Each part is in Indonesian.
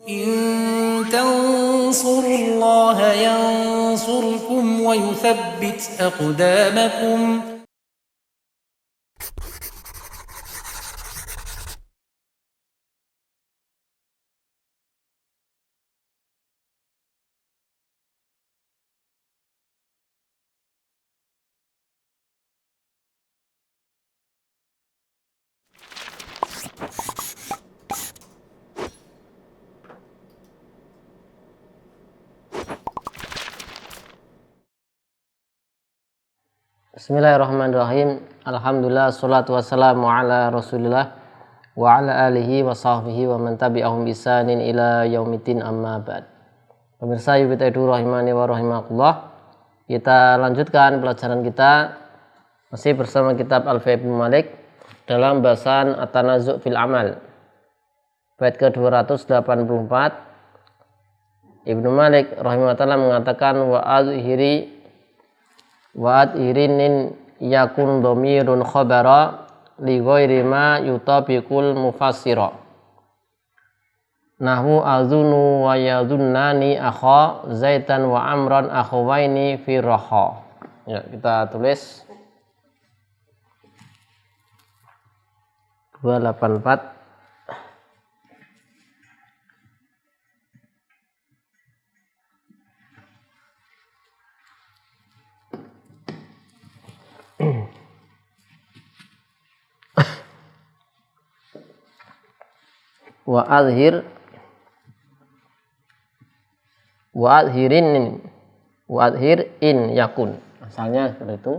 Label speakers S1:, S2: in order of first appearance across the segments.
S1: إن تنصروا الله ينصركم ويثبت أقدامكم.
S2: Bismillahirrahmanirrahim. Alhamdulillah, salatu wassalamu ala rasulillah wa ala alihi wa sahbihi wa man tabi'ahum bisanin ila yaumiddin, amma ba'd. Pemirsa YUBIT Edu rahimani wa rahimakumullah, kita lanjutkan pelajaran kita masih bersama kitab Alfiya Ibnu Malik dalam bahasan At-Tanazu' fil Amal, bait ke-284. Ibnu Malik rahimahullah mengatakan wa adhirinin yakun domirun khobara li ghairi ma yutabiqul mufassira, nahwu azunu wa yazunnani akha zaitan wa amran akhawaini fi raha. Ya, kita tulis 284. Wa adhir in yakun, asalnya seperti itu.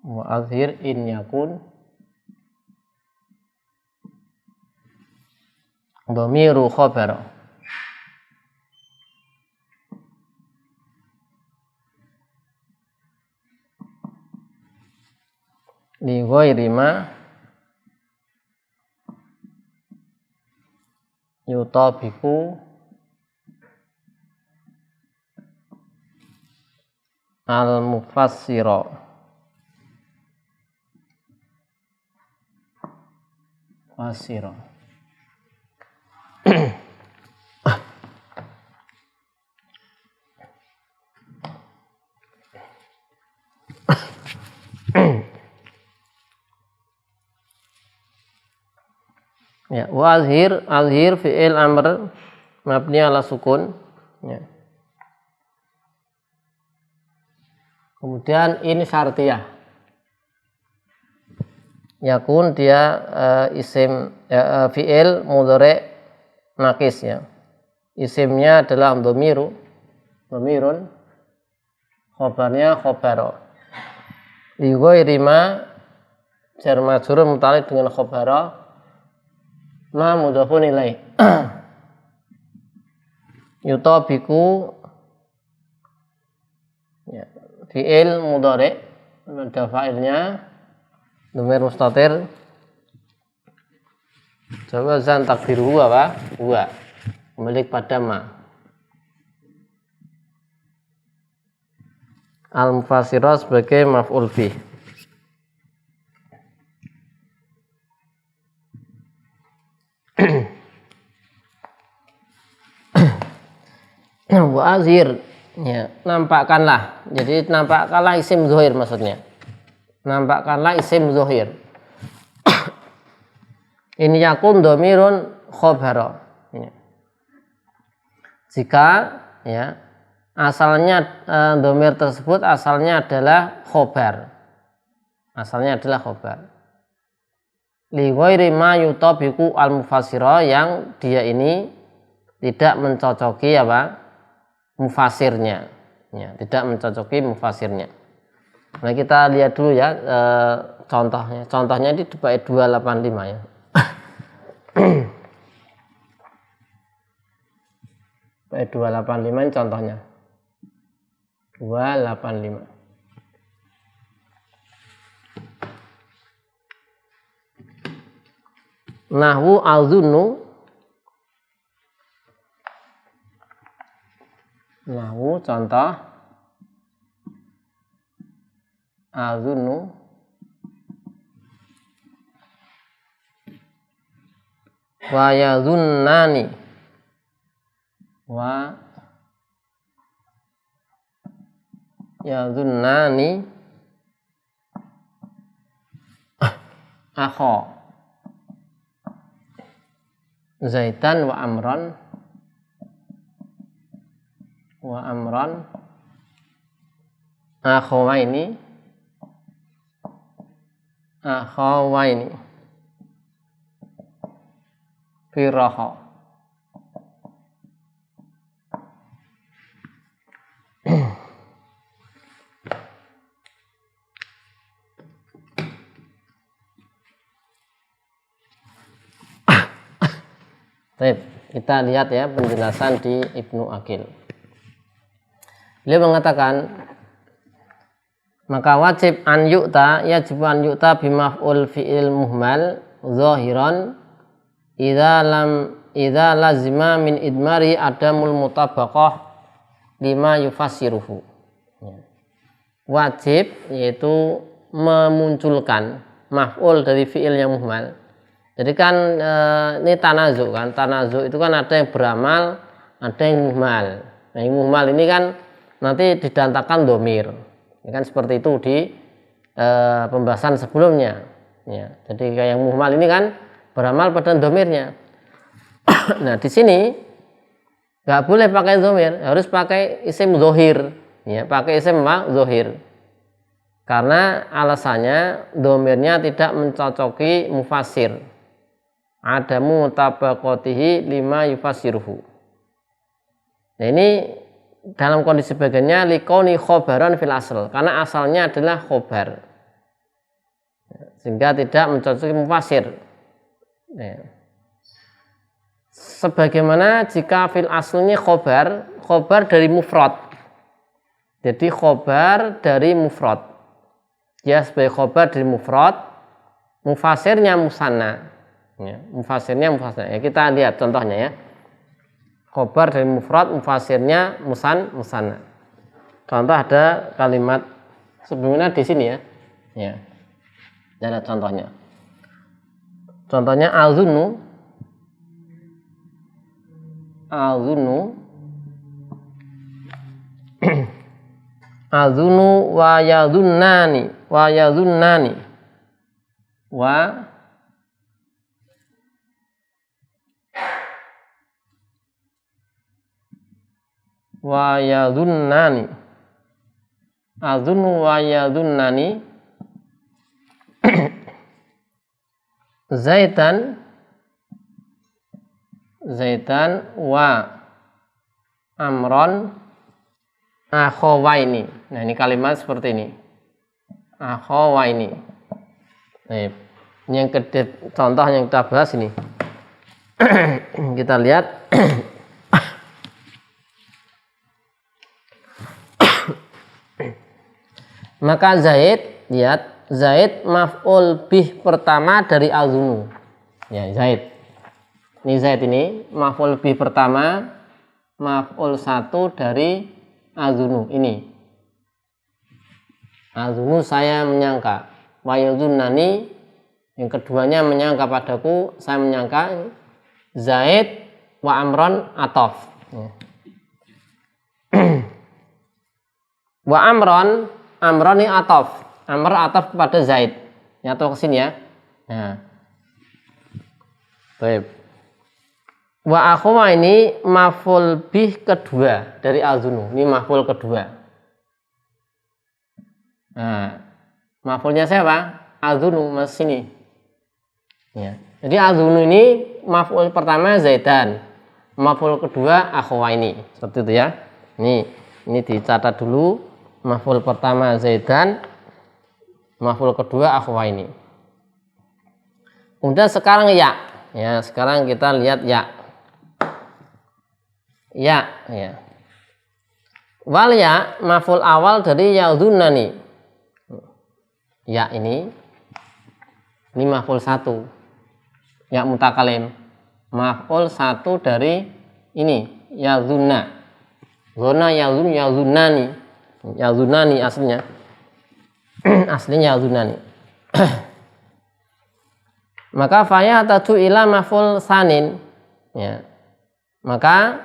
S2: Wa adhir in yakun dhamiru khabar li ghairi ma yutabiqu al mufassira. Fasiro. Ya, wa azhir fi'il amr mabni ala sukun. Ya. Kemudian ini syartiyah. Yakun dia isim fi'il mudhari' nakis, ya. Isimnya adalah dhamirun, khabarnya khabara. Li ghairi ma jar majrur muta'alliq dengan khabara, ma mudhafun ilaih. Yutabiqu, ya, fi'il mudhari', ada fa'ilnya dhamir mustatir. Coba zan takdir huwa kembali pada ma. Al mufassira sebagai maf'ul bih. Wa azhir, ya, nampakkanlah. Jadi nampakkanlah isim zuhir maksudnya. Nampakkanlah isim zuhir. Ini yakun dhamirun khabara. Ya. Jika, ya, asalnya dhamir tersebut asalnya adalah khobar. Li ghairi ma yutabiqu al mufassira, yang dia ini tidak mencocoki mufasirnya. Ya, tidak mencocoki mufasirnya. Nah, kita lihat dulu, ya, contohnya. Contohnya di bait 285, ya. Bait 285 ini contohnya. 285. Nahwu azunnu. Nahwu contoh azunnu wa yazunnani wa yazunnani akho Zaidan wa Amran akhawaini firaha. Baik, kita lihat ya penjelasan di Ibnu Aqil. Beliau mengatakan, maka wajib an yu'ta, yajib an yu'ta bimaf'ul fi'il muhmal zahiran idza lazima min idmari adamul mutabaqah lima yufassiruhu. Wajib yaitu memunculkan maf'ul dari fi'il yang muhmal. Jadi kan ini tanazu kan, tanazu itu kan ada yang beramal, ada yang muhmal. Nah, yang muhmal ini kan nanti didantakan domir. Ini kan seperti itu di pembahasan sebelumnya. Ya, jadi kayak yang muhmal ini kan beramal pada domirnya. Nah di sini nggak boleh pakai domir, harus pakai isim zohir. Ya, pakai isim zohir. Karena alasannya domirnya tidak mencocoki mufassir. Adamu tabaqatihi lima yufassiruhu. Nah ini dalam kondisi bagiannya likoni khobaran fil asl, karena asalnya adalah khobar sehingga tidak mencocoki mufassir. Nah, sebagaimana jika fil aslnya khobar dari mufrad, jadi khobar dari mufrad ya, sebagai khobar dari mufrad, mufassirnya musanna ya, mufassirnya musanna ya, kita lihat contohnya ya. Khobar dari mufrad, mufassirnya musanna. Contoh ada kalimat sebelumnya di sini ya. Ya. Ada contohnya. Contohnya azunnu azunnu wa yazunnani wa yazunnani azunnu wa yazunnani Zaidan wa Amron akhawaini. Nah ini kalimat seperti ini, akhawaini. Nah, yang kedua, contoh yang kita bahas ini. Kita lihat. Maka Zaid, lihat Zaid maf'ul bih pertama dari azunu. Ya, Zaid. Ini Zaid ini maf'ul bih pertama, maf'ul satu dari azunu ini. Azunu saya menyangka. Wa yazunnani yang keduanya menyangka padaku, saya menyangka. Zaid wa Amron atof. Ya. Wa Amron ini atof. Amr atof kepada Zaid. Nyatu ke sini ya. Nah. Baik. Wa akhwa ini maf'ul bih kedua dari azunu. Ini maf'ul kedua. Nah, maf'ulnya siapa? Azunu mas sini. Ya. Jadi azunu ini maf'ul pertama Zaidan. Maf'ul kedua akhwa ini. Seperti itu ya. Ini dicatat dulu. Maf'ul pertama Zaidan, maf'ul kedua akhwaini. Kemudian sekarang ya. Ya, sekarang kita lihat ya. Ya. Wal ya maf'ul awal dari yazunnani. Ya ini maf'ul satu. ya mutakalim. Maf'ul satu dari ini yazunna. Zona yazunani. Yazunani aslinya. Aslinya yazunani. Maka faya tadu ila maf'ul sanin, ya. Maka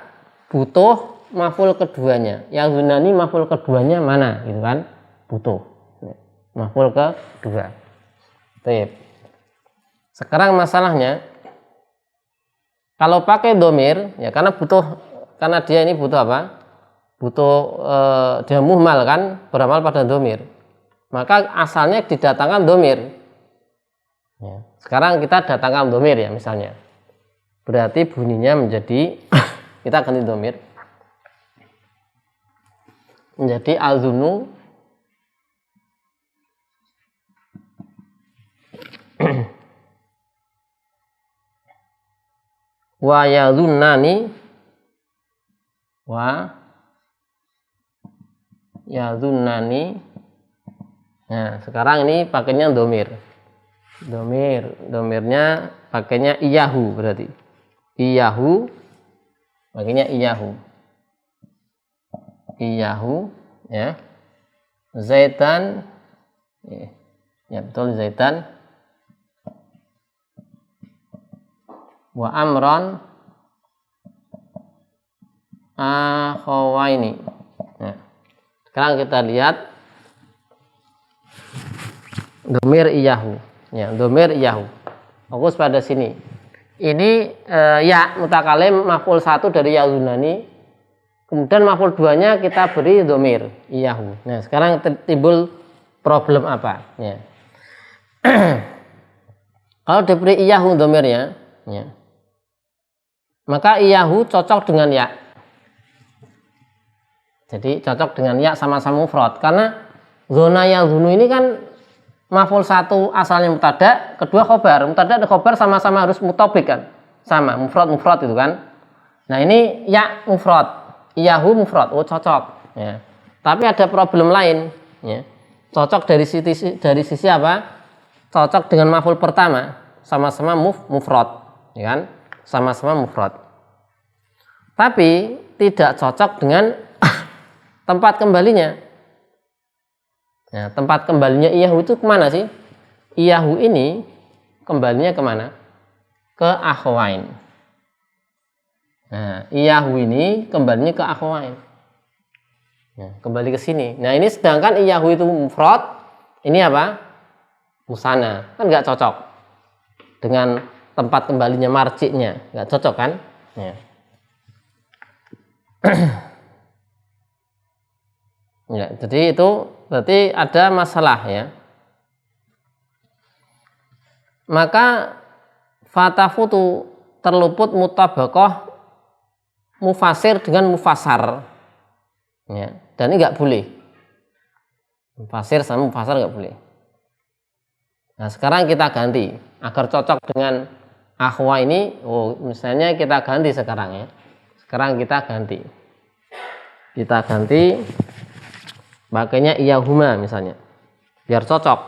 S2: butuh maf'ul keduanya. Yazunani maf'ul keduanya mana, gitu kan? Butuh. Maf'ul kedua. Baik. Sekarang masalahnya kalau pakai domir, ya karena dia ini butuh apa? Butuh dia muhmal kan, beramal pada domir. Maka asalnya didatangkan domir. Ya. Sekarang kita datangkan domir ya misalnya. Berarti bunyinya menjadi kita ganti domir menjadi azunu wa yazunnani wa yazunnani. Nah, sekarang ini pakainya domir. Domirnya pakainya iyahu berarti. Iyahu pakainya iyahu. Iyahu ya. Zaitan ya betul zaitan. Wa amron akhawaini. Nah, sekarang kita lihat domir iyahu. Ya, domir iyahu. Fokus pada sini. Ini ya mutakalim maf'ul satu dari yazunani. Kemudian maf'ul duanya kita beri domir iyahu. Nah, sekarang timbul problem apa? Ya. Kalau diberi iyahu domirnya, ya, maka iyahu cocok dengan ya. Jadi cocok dengan ya sama-sama mufrad. Karena zona yazunu ini kan maf'ul satu asalnya mubtada, kedua khobar. Mubtada dan khobar sama-sama harus mutobik kan, sama mufrad itu kan. Nah ini ya mufrad, iyahu mufrad, oh cocok. Ya. Tapi ada problem lain. Ya. Cocok dari sisi apa? Cocok dengan maf'ul pertama, sama-sama mufrad, ya kan? Sama-sama mufrad. Tapi tidak cocok dengan tempat kembalinya. Nah, tempat kembalinya iyahu itu kemana sih? Iyahu ini kembalinya kemana? Ke akhwain. Nah, iyahu ini kembalinya ke akhwain. Nah, kembali ke sini. Nah, ini sedangkan iyahu itu mufrad, ini apa? Musana. Kan nggak cocok dengan tempat kembalinya marji'nya. Nggak cocok kan? Ya. Ya, jadi itu berarti ada masalah ya. Maka fatafutu terluput mutabaqah mufasir dengan mufasar. Ya, dan ini nggak boleh. Mufasir sama mufasar nggak boleh. Nah, sekarang kita ganti agar cocok dengan akhwa ini. Oh, misalnya kita ganti sekarang ya. Sekarang kita ganti. Kita ganti pakainya iyahuma misalnya biar cocok.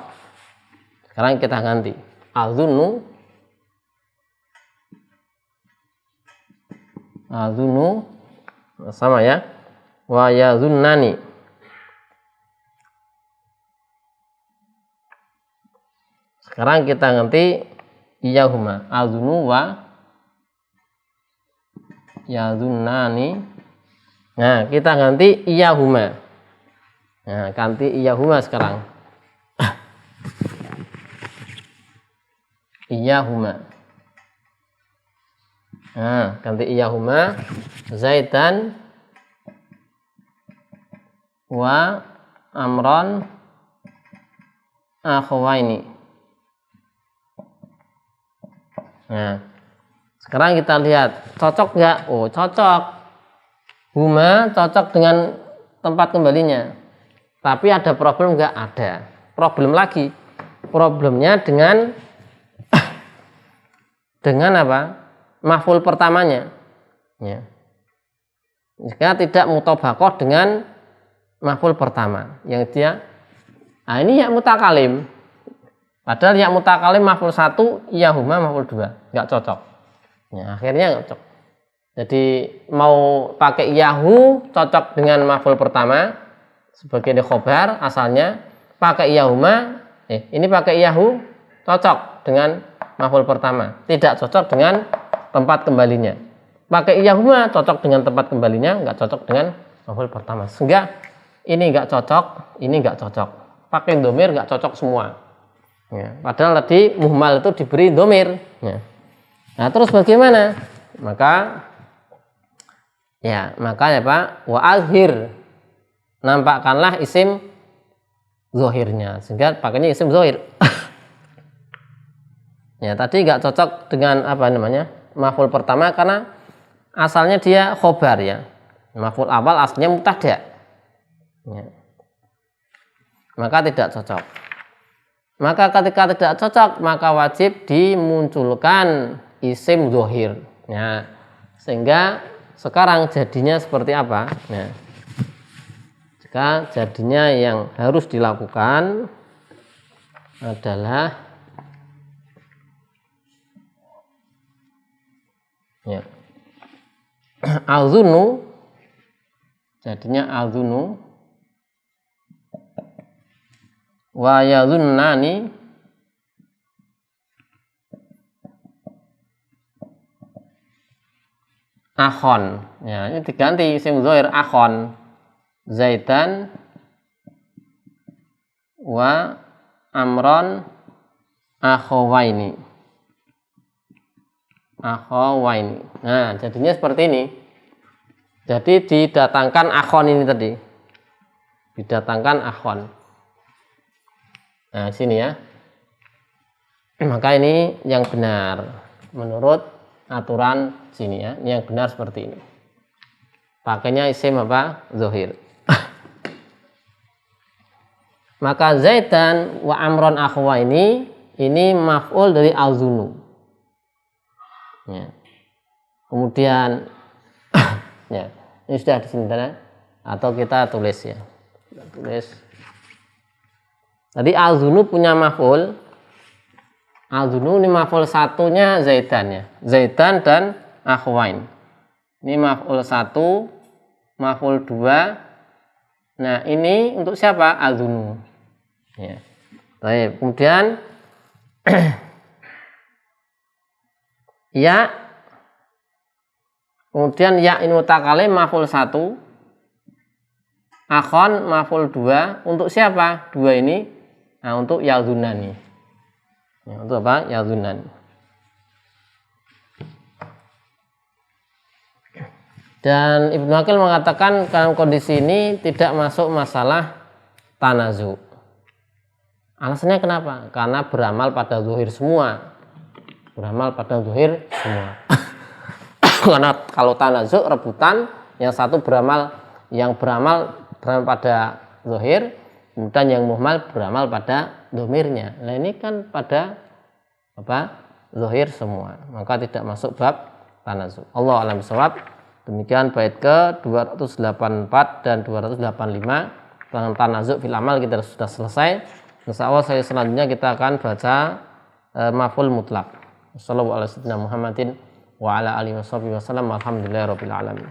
S2: Sekarang kita ganti azunu sama ya wa yazunnani. Sekarang kita ganti iyahuma azunu wa yazunnani. Nah kita ganti iyahuma. Nah, ganti iyahuma sekarang. Iyahuma. Nah, ganti iyahuma zaitan wa amron akhwaini. Nah, sekarang kita lihat cocok nggak? Oh, cocok. Huma cocok dengan tempat kembalinya. Tapi ada problem nggak? Ada problem lagi. Problemnya dengan apa? Maf'ul pertamanya. Ya. Jika tidak mutabaqah dengan maf'ul pertama, yang dia, ini ya mutakalim. Padahal ya mutakalim maf'ul 1, iyahuma maf'ul 2, nggak cocok. Ya, akhirnya nggak cocok. Jadi mau pakai iyahu cocok dengan maf'ul pertama sebagai khobar asalnya, pakai iyahuma, ini pakai iyahu cocok dengan maf'ul pertama, tidak cocok dengan tempat kembalinya. Pakai iyahuma cocok dengan tempat kembalinya, nggak cocok dengan maf'ul pertama. Sehingga ini nggak cocok, ini nggak cocok. Pakai domir nggak cocok semua. Ya, padahal tadi muhmal itu diberi domir. Ya. Nah terus bagaimana? Maka ya Pak, wa azhir, nampakkanlah isim zohirnya, sehingga pakainya isim zohir. Ya tadi nggak cocok dengan apa namanya maf'ul pertama karena asalnya dia khobar ya. Maf'ul awal aslinya mubtada. Ya. Maka tidak cocok. Maka ketika tidak cocok, maka wajib dimunculkan isim zohir. Ya. Sehingga sekarang jadinya seperti apa? Nah, jika jadinya yang harus dilakukan adalah ya, azunu, jadinya azunu, wa yazunnani, akhon. Ya, ini diganti isim dzohir akhon, zaidan wa amron akhawaini. Nah, jadinya seperti ini. Jadi didatangkan akhon ini tadi. Didatangkan akhon. Nah, sini ya. Maka ini yang benar menurut aturan sini ya. Ini yang benar seperti ini. Pakainya isim apa? Zohir. Maka zaidan wa amron akhwa ini maf'ul dari al-zunu. Ya. Kemudian ya, ini sudah di sini atau kita tulis ya. Kita tulis. Tadi al-zunu punya maf'ul. Al-zunu ini maf'ul satunya zaidan ya. Zaidan dan akhwain. Ini maf'ul 1, maf'ul 2. Nah, ini untuk siapa? Al-zunu. Ya. Baik, kemudian ya. Kemudian ya ini mutakalim maf'ul 1. Akhon maf'ul 2. Untuk siapa? 2 ini. Nah, untuk yalzunani. Ya, untuk apa? Yalzunani. Dan Ibnu Aqil mengatakan dalam kondisi ini tidak masuk masalah tanazu. Alasannya kenapa? Karena beramal pada zuhir semua. Beramal pada zuhir semua. Karena kalau tanazu rebutan, yang satu beramal pada zuhir, kemudian yang muhmal beramal pada domirnya. Nah ini kan pada apa? Zuhir semua. Maka tidak masuk bab tanazu. Allah a'lam bishawab. Demikian bait ke 284 dan 285 tentang tanazu fil amal kita sudah selesai. Insyaallah selanjutnya kita akan baca maf'ul mutlaq. Sallallahu alaihi wasallam Muhammadin wa ala alihi wasallam. Alhamdulillahirabbil alamin.